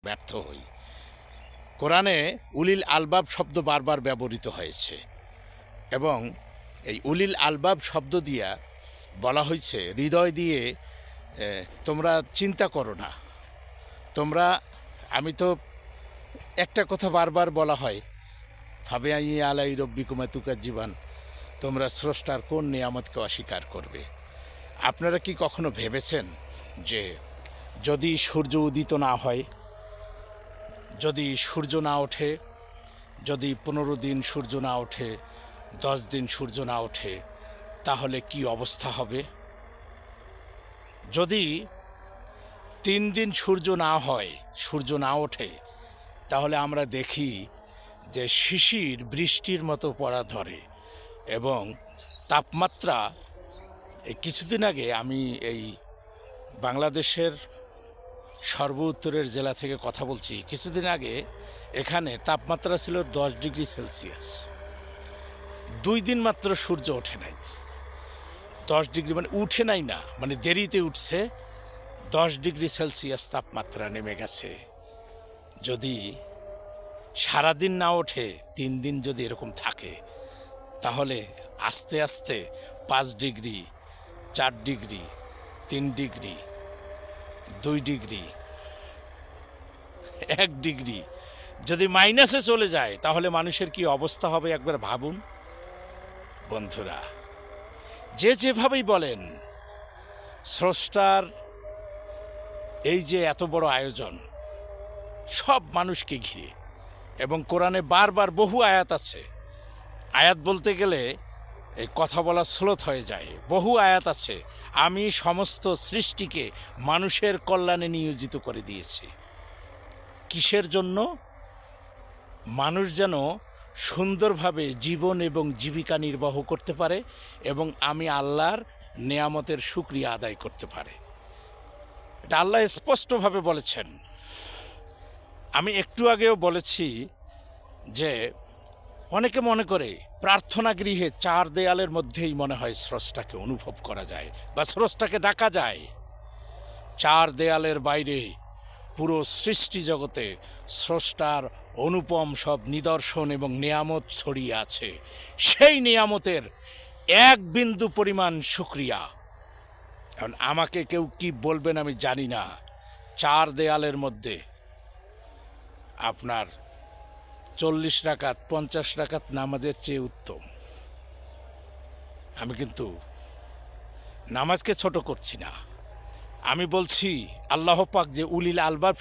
ব্যর্থ হই। কোরআনে উলিল আলবাব শব্দ বারবার ব্যবহৃত হয়েছে এবং এই উলিল আলবাব শব্দ দিয়া বলা হয়েছে হৃদয় দিয়ে তোমরা চিন্তা করো না, তোমরা, আমি তো একটা কথা বারবার বলা হয়, ভাবে আই আলাই রব্বিকুমা তুকাজ্জিবান, তোমরা স্রষ্টার কোন নিয়ামতকে অস্বীকার করবে? আপনারা কি কখনো ভেবেছেন যে যদি সূর্য উদিত না হয়, যদি সূর্য না ওঠে, যদি 15 দিন সূর্য না ওঠে, 10 দিন সূর্য না ওঠে, তাহলে কি অবস্থা হবে? যদি 3 দিন সূর্য না হয়, সূর্য না ওঠে, তাহলে আমরা দেখি যে শিশির বৃষ্টির মতো পড়া ধরে এবং তাপমাত্রা, এই কিছুদিন আগে আমি এই বাংলাদেশের সর্ব উত্তরের জেলা থেকে কথা বলছি, কিছুদিন আগে এখানে তাপমাত্রা ছিল 10 ডিগ্রি সেলসিয়াস। 2 দিন মাত্র সূর্য ওঠে নাই। 10 ডিগ্রি মানে উঠে নাই না, মানে দেরিতে উঠছে, 10 ডিগ্রি সেলসিয়াস তাপমাত্রা নেমে গেছে। যদি সারাদিন না ওঠে, 3 দিন যদি এরকম থাকে, তাহলে আস্তে আস্তে 5 degree, 4 degree, 3 degree, 2 degree, 1 degree যদি মাইনাসে চলে যায়, তাহলে মানুষের কি অবস্থা হবে একবার ভাবুন। বন্ধুরা, যে যেভাবেই বলেন, স্রষ্টার এই যে এত বড় আয়োজন, সব মানুষকে ঘিরে, এবং কোরআনে বারবার বহু আয়াত আছে। আয়াত বলতে গেলে এই কথা বলা স্লোথ হয়ে যায়। বহু আয়াত আছে, আমি সমস্ত সৃষ্টিকে মানুষের কল্যাণে নিয়োজিত করে দিয়েছি। কিসের জন্য? মানুষ যেন সুন্দরভাবে জীবন এবং জীবিকা নির্বাহ করতে পারে এবং আমি আল্লাহর নেয়ামতের শুকরিয়া আদায় করতে পারে। এটা আল্লাহ স্পষ্টভাবে বলেছেন। আমি একটু আগেও বলেছি যে অনেকে মনে করে প্রার্থনা গৃহে 4 দেয়ালের মধ্যেই মনে হয় স্রষ্টাকে অনুভব করা যায় বা স্রষ্টাকে ডাকা যায়। 4 দেয়ালের বাইরে পুরো সৃষ্টি জগতে স্রষ্টার অনুপম সব নিদর্শন এবং নিয়ামত ছড়িয়ে আছে। সেই নিয়ামতের 1 বিন্দু পরিমাণ শুকরিয়া। এখন আমাকে কেউ কি বলবেন আমি জানি না, 4 দেয়ালের মধ্যে আপনার 40 রাকাত 50 রাকাত নামাজের চেয়ে উত্তম। আমি কিন্তু নামাজকে ছোট করছি না, আমি বলছি আল্লাহ পাক যে উলিল আলবাব